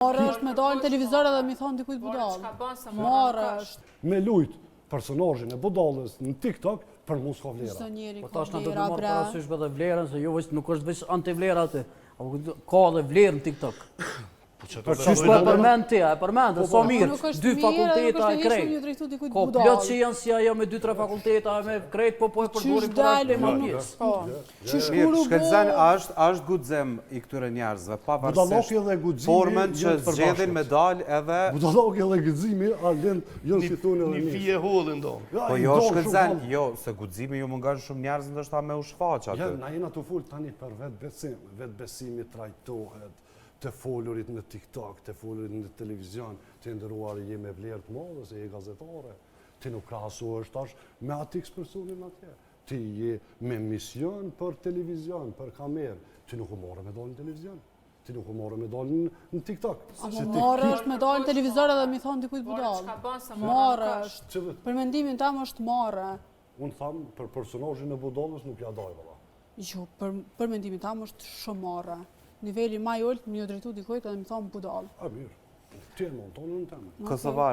Marrë është me dalë në televizor edhe mi thonë dikujt budallë. Marrë është. Me lujt personazhin e budallës në TikTok për mos ka vlera. Çdo njeri Po ka tash na do të vlera marr bre. parasysh edhe vlerën se jo vetëm nuk është vetëm antivlera aty. Ka edhe vlerë në TikTok. Qysh po e përmend ti, e përmend, sa mirë, Nuk është dy mirë, fakulteta nuk e është krejt. ju drejtu dikujt Ko budallë. plot që janë si ajo me 2-3 fakulteta me krejt, po e përdorim për dalë tema më pjesë. po. Qysh Mirë, kuru shkëlqen është guxim i këtyre njerëzve, Budalloki pavarësisht dhe guximi formën që janë të zgjedhin përbashkët. me dalë edhe Budalloki dhe guximi alen jo si thonë edhe Një mirë. fije hollë ndo. po jo shkëlqen, jo, se guximi ju mungon shumë njerëz ndoshta me u shfaq Ja, aty. na jena të full tani për vetë besimi trajtohet, të folurit në TikTok, të folurit në televizion, të ndëruar je me vlerë të madhe, se je gazetare. Ti nuk krahasohesh tash me atë personin atje. Ti je me mision për televizion, për kamerë. Ti nuk u morë me dalë në televizion. Ti nuk u morë me dalë në TikTok. Apo marrë është me dalë në televizor edhe mi thonë dikujt budallë. Marrë është. Çfarë? Për mendimin tam është marrë. Unë thamë, për personazhin e budallës nuk ja daj valla. Jo, për mendimin tam është shumë marrë. Niveli më i ulët më ju drejtu dikujt edhe mi thonë budallë. A mirë. Ti e monton në temë. Kosovar